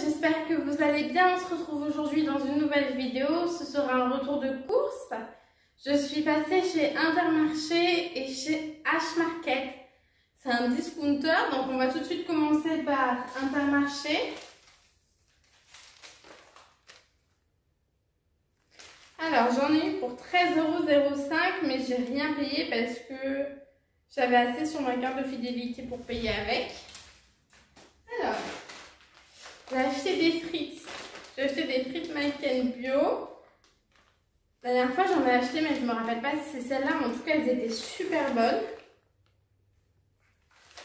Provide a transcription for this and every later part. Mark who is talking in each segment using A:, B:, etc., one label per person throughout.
A: j'espère que vous allez bien. On se retrouve aujourd'hui dans une nouvelle vidéo. Ce sera un retour de course. Je suis passée chez Intermarché et chez H-Market. C'est un discounter, donc on va tout de suite commencer par Intermarché. Alors j'en ai eu pour 13,05 €, mais j'ai rien payé parce que j'avais assez sur ma carte de fidélité pour payer avec. Alors, j'ai acheté des frites. J'ai acheté des frites Maiken bio. La dernière fois j'en ai acheté, mais je me rappelle pas si c'est celle-là, mais en tout cas elles étaient super bonnes.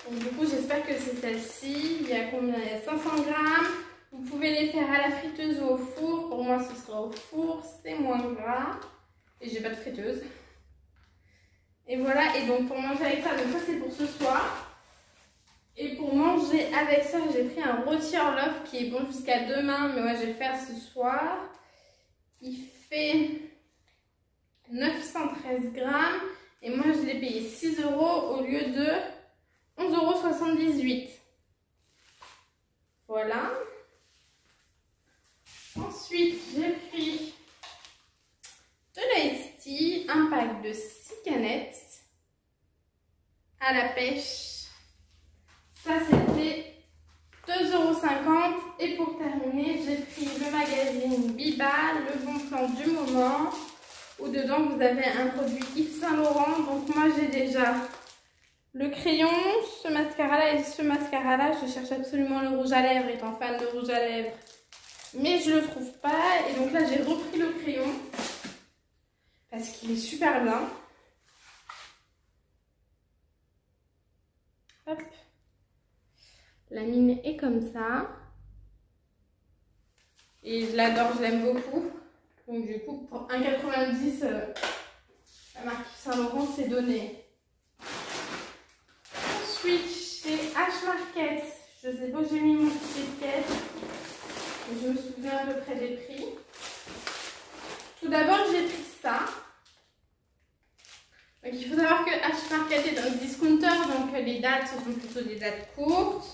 A: Donc du coup j'espère que c'est celle-ci. Il y a combien? Il y a 500 grammes. Vous pouvez les faire à la friteuse ou au four. Pour moi ce sera au four, c'est moins gras. Et j'ai pas de friteuse. Et voilà, et donc pour manger avec ça, donc ça c'est pour ce soir. Et pour manger avec ça, j'ai pris un rôti Orloff qui est bon jusqu'à demain, mais ouais, je vais le faire ce soir. Il fait 913 grammes et moi je l'ai payé 6 € au lieu de 11,78 €. Voilà. Ensuite, j'ai pris de l'Ice Tea, un pack de 6 canettes à la pêche. Ça, c'était 2,50 €. Et pour terminer, j'ai pris le magazine Biba, le bon plan du moment, où dedans vous avez un produit Yves Saint Laurent. Donc moi, j'ai déjà le crayon, ce mascara-là et ce mascara-là. Je cherche absolument le rouge à lèvres, étant fan de rouge à lèvres. Mais je le trouve pas. Et donc là, j'ai repris le crayon parce qu'il est super bien. Hop. La mine est comme ça. Et je l'adore, je l'aime beaucoup. Donc du coup, pour 1,90 €, la marque Saint Laurent s'est donnée. Ensuite, chez H-Market, je sais pas où j'ai mis mon petit étiquette. Je me souviens à peu près des prix. Tout d'abord, j'ai pris ça. Donc il faut savoir que H-Market est un discounter, donc les dates ce sont plutôt des dates courtes.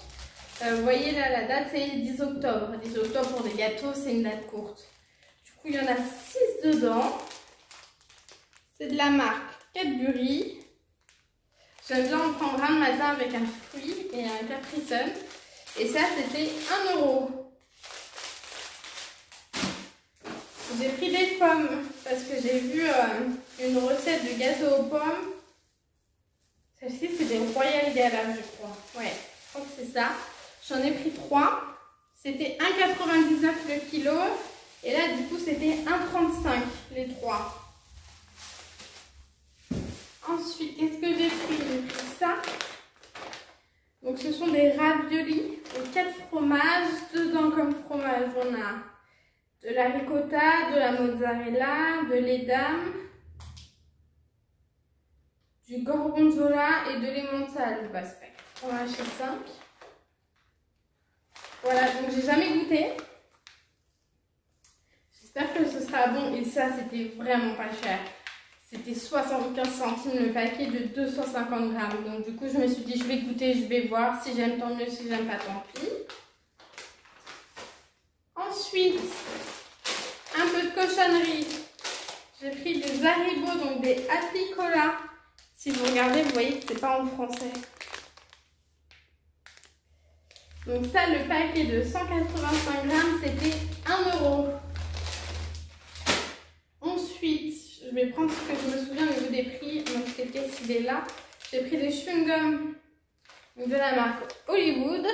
A: Vous voyez là, la date c'est 10 octobre. 10 octobre pour des gâteaux, c'est une date courte. Du coup, il y en a 6 dedans. C'est de la marque Cadbury. J'aime bien en prendre un le matin avec un fruit et un Capri Sun. Et ça, c'était 1 €. J'ai pris des pommes parce que j'ai vu une recette de gâteau aux pommes. Celle-ci, c'est des Royal Gala, je crois. Ouais, je crois que c'est ça. J'en ai pris 3. C'était 1,99 € le kilo. Et là, du coup, c'était 1,35 € les 3. Ensuite, qu'est-ce que j'ai pris? J'ai pris ça. Donc, ce sont des raviolis aux 4 fromages. Dedans, comme fromage, on a de la ricotta, de la mozzarella, de l'edam, du gorgonzola et de l'emmental. Bah, c'est fromage chez 5. Voilà, donc j'ai jamais goûté. J'espère que ce sera bon. Et ça, c'était vraiment pas cher. C'était 75 centimes le paquet de 250 grammes. Donc du coup, je me suis dit, je vais goûter, je vais voir. Si j'aime, tant mieux. Si j'aime pas, tant pis. Ensuite, un peu de cochonnerie. J'ai pris des Haribo, donc des Happy Cola. Si vous regardez, vous voyez que c'est pas en français. Donc ça, le paquet de 185 grammes, c'était 1 €. Ensuite, je vais prendre ce que je me souviens au niveau des prix. Donc cette caisse, il est là. J'ai pris des chewing-gums de la marque Hollywood.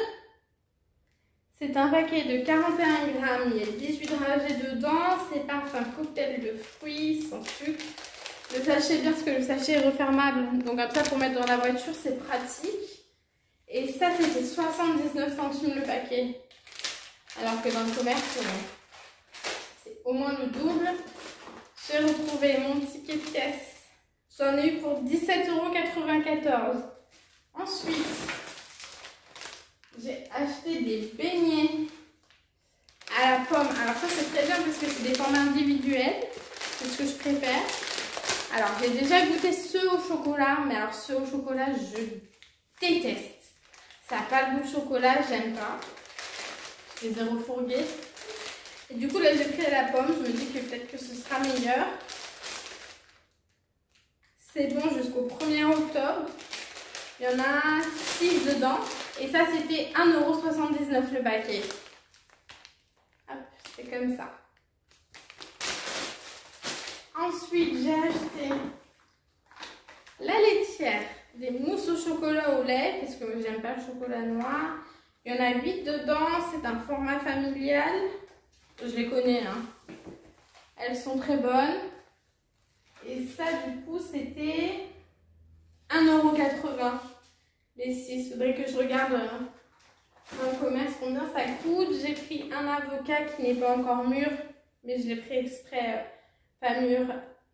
A: C'est un paquet de 41 grammes. Il y a 18 dragées dedans. C'est parfum cocktail de fruits sans sucre. Le sachet, bien parce que le sachet est refermable. Donc comme ça, pour mettre dans la voiture, c'est pratique. Et ça, c'était 79 centimes le paquet. Alors que dans le commerce, c'est au moins le double. J'ai retrouvé mon ticket de caisse. J'en ai eu pour 17,94 €. Ensuite, j'ai acheté des beignets à la pomme. Alors ça, c'est très bien parce que c'est des pommes individuelles. C'est ce que je préfère. Alors, j'ai déjà goûté ceux au chocolat. Mais alors, ceux au chocolat, je déteste. Ça n'a pas le goût de chocolat, j'aime pas. et zéro fourgué. Et du coup, là, j'ai pris à la pomme. Je me dis que peut-être que ce sera meilleur. C'est bon jusqu'au 1er octobre. Il y en a 6 dedans. Et ça, c'était 1,79 € le paquet. Hop, c'est comme ça. Ensuite, j'ai acheté la laitière, des mousses au chocolat au lait, parce que j'aime pas le chocolat noir. Il y en a 8 dedans, c'est un format familial. Je les connais, hein. Elles sont très bonnes. Et ça, du coup, c'était 1,80 € les 6. Il faudrait que je regarde dans le commerce combien ça coûte. J'ai pris un avocat qui n'est pas encore mûr, mais je l'ai pris exprès pas mûr,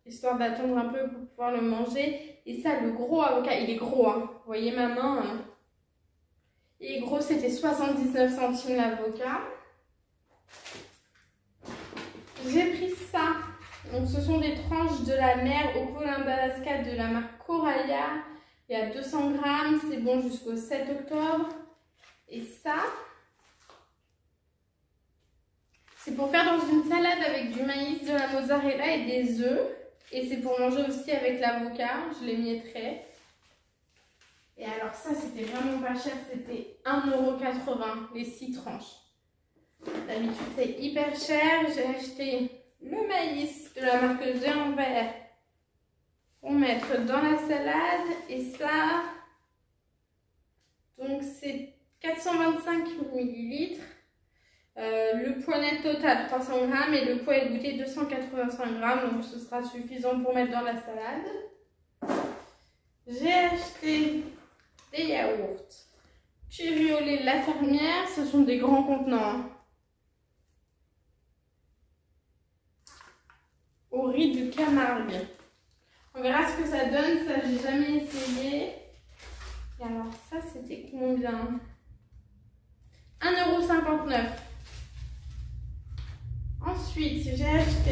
A: histoire d'attendre un peu pour pouvoir le manger. Et ça, le gros avocat, il est gros, hein. Vous voyez ma main, il est gros, c'était 79 centimes l'avocat. J'ai pris ça. Donc ce sont des tranches de la mer au colin d'Alaska de la marque Coralia. Il y a 200 grammes, c'est bon jusqu'au 7 octobre. Et ça, c'est pour faire dans une salade avec du maïs, de la mozzarella et des œufs. Et c'est pour manger aussi avec l'avocat, je les mietterai. Et alors ça, c'était vraiment pas cher, c'était 1,80 € les 6 tranches. D'habitude, c'est hyper cher. J'ai acheté le maïs de la marque Géant Vert pour mettre dans la salade. Et ça, donc c'est 425 ml. Le poids net total 300 g et le poids égoutté 285 g. Donc ce sera suffisant pour mettre dans la salade. J'ai acheté des yaourts Cherry au lait de la fermière. Ce sont des grands contenants. Au riz de Camargue. On verra ce que ça donne, ça j'ai jamais essayé. Et alors ça c'était combien? 1,59 €. Ensuite j'ai acheté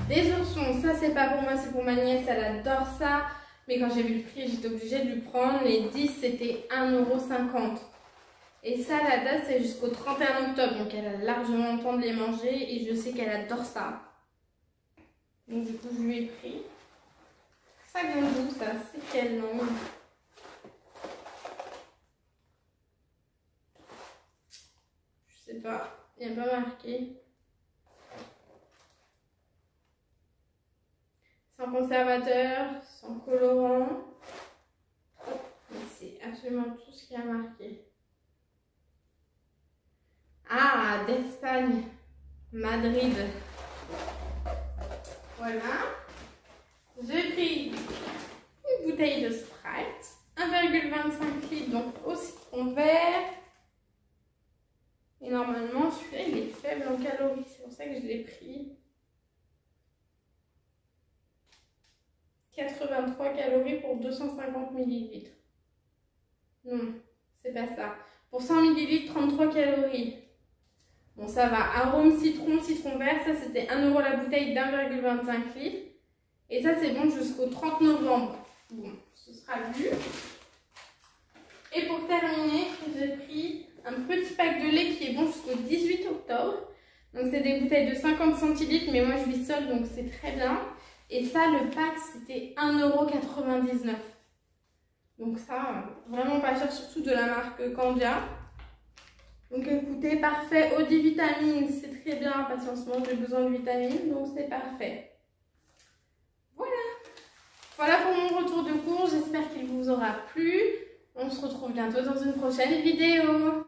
A: des oursons, ça c'est pas pour moi, c'est pour ma nièce, elle adore ça. Mais quand j'ai vu le prix j'étais obligée de lui prendre, les 10 c'était 1,50 €. Et ça, la date, c'est jusqu'au 31 octobre. Donc, elle a largement le temps de les manger. Et je sais qu'elle adore ça. Donc, du coup, je lui ai pris. Ça vient d'où, ça? C'est quelle langue? Je sais pas. Il n'y a pas marqué. Sans conservateur, sans colorant. Mais c'est absolument tout ce qui a marqué. Ah, d'Espagne, Madrid. Voilà. J'ai pris une bouteille de Sprite, 1,25 litres, donc au citron vert. Et normalement, celui-là, il est faible en calories. C'est pour ça que je l'ai pris. 83 calories pour 250 ml. Non, c'est pas ça. Pour 100 ml, 33 calories. Bon, ça va. Arôme citron, citron vert, ça c'était 1 € la bouteille d'1,25 litre. Et ça c'est bon jusqu'au 30 novembre. Bon, ce sera vu. Et pour terminer, j'ai pris un petit pack de lait qui est bon jusqu'au 18 octobre. Donc c'est des bouteilles de 50 centilitres, mais moi je vis seule donc c'est très bien. Et ça, le pack c'était 1,99 €. Donc ça, vraiment pas cher, surtout de la marque Candia. Donc écoutez, parfait, eau des vitamines, c'est très bien parce qu'en ce moment j'ai besoin de vitamines, donc c'est parfait. Voilà. Voilà pour mon retour de cours, j'espère qu'il vous aura plu. On se retrouve bientôt dans une prochaine vidéo.